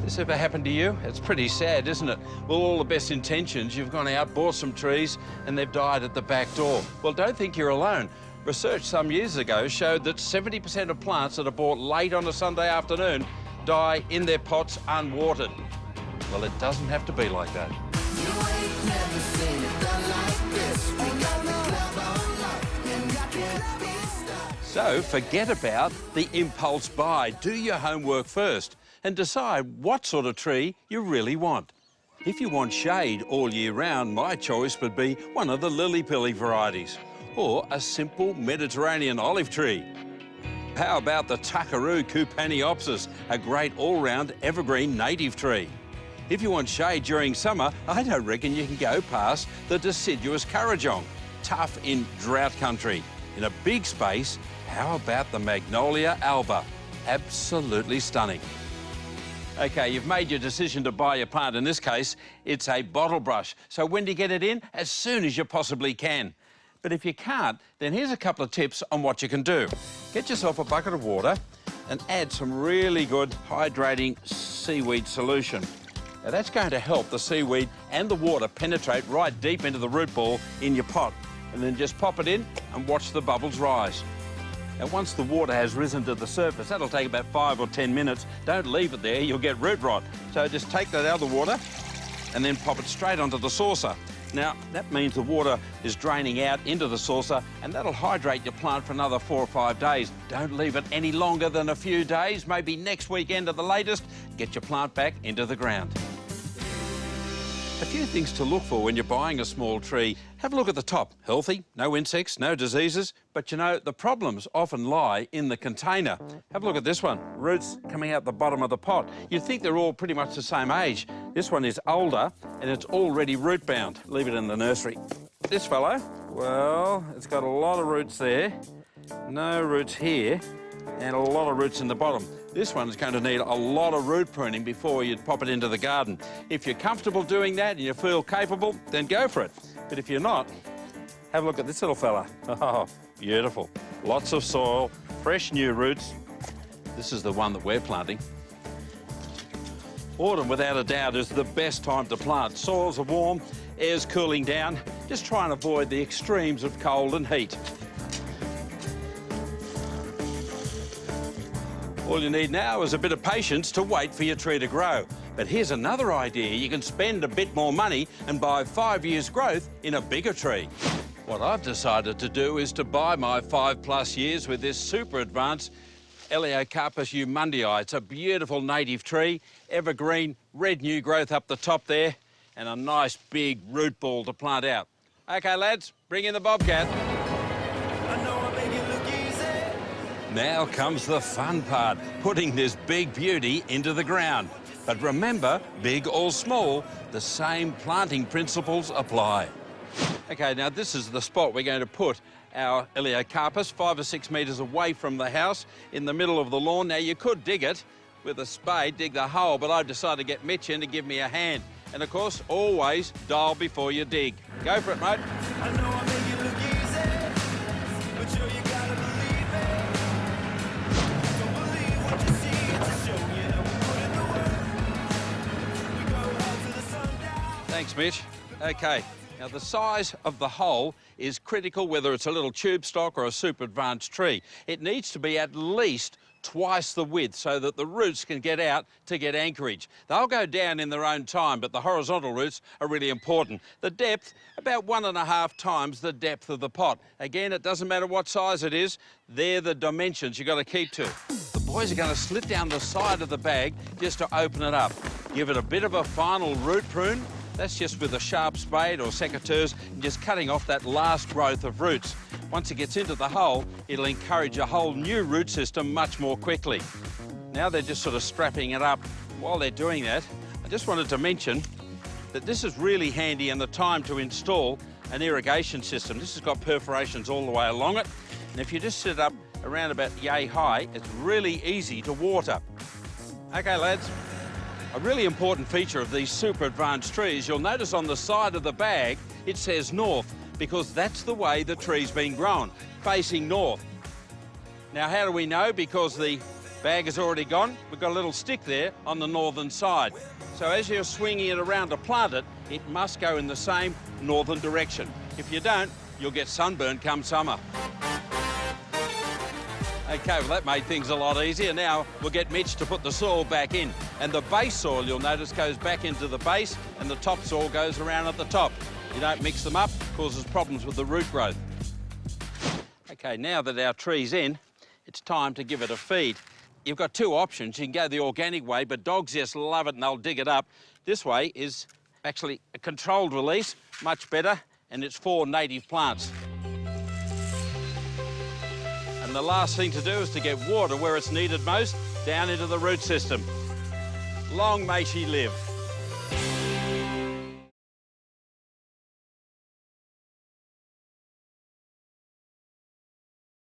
This ever happened to you? It's pretty sad, isn't it? Well, all the best intentions, you've gone out, bought some trees, and they've died at the back door. Well, don't think you're alone. Research some years ago showed that 70% of plants that are bought late on a Sunday afternoon die in their pots unwatered. Well, it doesn't have to be like that. So forget about the impulse buy. Do your homework first and decide what sort of tree you really want. If you want shade all year round, my choice would be one of the lily-pilly varieties or a simple Mediterranean olive tree. How about the Tuckaroo Coupaniopsis, a great all-round evergreen native tree? If you want shade during summer, I don't reckon you can go past the deciduous Kurrajong, tough in drought country. In a big space, how about the Magnolia alba? Absolutely stunning. OK, you've made your decision to buy your plant. In this case, it's a bottle brush. So when do you get it in? As soon as you possibly can. But if you can't, then here's a couple of tips on what you can do. Get yourself a bucket of water and add some really good hydrating seaweed solution. Now that's going to help the seaweed and the water penetrate right deep into the root ball in your pot. And then just pop it in and watch the bubbles rise. And once the water has risen to the surface, that'll take about 5 or 10 minutes. Don't leave it there, you'll get root rot. So just take that out of the water and then pop it straight onto the saucer. Now, that means the water is draining out into the saucer and that'll hydrate your plant for another 4 or 5 days. Don't leave it any longer than a few days, maybe next weekend at the latest. Get your plant back into the ground. A few things to look for when you're buying a small tree. Have a look at the top. Healthy, no insects, no diseases. But you know, the problems often lie in the container. Have a look at this one. Roots coming out the bottom of the pot. You'd think they're all pretty much the same age. This one is older and it's already root bound. Leave it in the nursery. This fellow, well, it's got a lot of roots there. No roots here and a lot of roots in the bottom. This one's going to need a lot of root pruning before you'd pop it into the garden. If you're comfortable doing that and you feel capable, then go for it. But if you're not, have a look at this little fella. Oh, beautiful. Lots of soil, fresh new roots. This is the one that we're planting. Autumn, without a doubt, is the best time to plant. Soils are warm, air's cooling down. Just try and avoid the extremes of cold and heat. All you need now is a bit of patience to wait for your tree to grow. But here's another idea. You can spend a bit more money and buy 5 years' growth in a bigger tree. What I've decided to do is to buy my 5+ years with this super advanced Elaeocarpus umundii. It's a beautiful native tree, evergreen, red new growth up the top there, and a nice big root ball to plant out. OK, lads, bring in the bobcat. Now comes the fun part, putting this big beauty into the ground. But remember, big or small, the same planting principles apply. OK, now this is the spot we're going to put our Elaeocarpus, 5 or 6 metres away from the house, in the middle of the lawn. Now, you could dig it with a spade, dig the hole, but I've decided to get Mitch in to give me a hand. And, of course, always dial before you dig. Go for it, mate. I know I make it look easy, but you gotta believe it. Don't believe what you see, it's a show, you know, we put in the work. We go out to the sundown. Thanks, Mitch. OK. Now, the size of the hole is critical, whether it's a little tube stock or a super advanced tree. It needs to be at least twice the width so that the roots can get out to get anchorage. They'll go down in their own time, but the horizontal roots are really important. The depth, about 1.5 times the depth of the pot. Again, it doesn't matter what size it is, they're the dimensions you've got to keep to. The boys are going to slit down the side of the bag just to open it up. Give it a bit of a final root prune. That's just with a sharp spade or secateurs and just cutting off that last growth of roots. Once it gets into the hole, it'll encourage a whole new root system much more quickly. Now they're just sort of strapping it up. While they're doing that, I just wanted to mention that this is really handy in the time to install an irrigation system. This has got perforations all the way along it, and if you just sit it up around about yay high, it's really easy to water. OK, lads. A really important feature of these super advanced trees, you'll notice on the side of the bag, it says north, because that's the way the tree's been grown, facing north. Now, how do we know? Because the Bag is already gone. We've got a little stick there on the northern side. So as you're swinging it around to plant it, it must go in the same northern direction. If you don't, you'll get sunburn come summer. OK, well, that made things a lot easier. Now we'll get Mitch to put the soil back in. And the base soil, you'll notice, goes back into the base and the top soil goes around at the top. You don't mix them up, causes problems with the root growth. OK, now that our tree's in, it's time to give it a feed. You've got two options. You can go the organic way, but dogs just love it and they'll dig it up. This way is actually a controlled release, much better, and it's for native plants. And the last thing to do is to get water where it's needed most, down into the root system. Long may she live.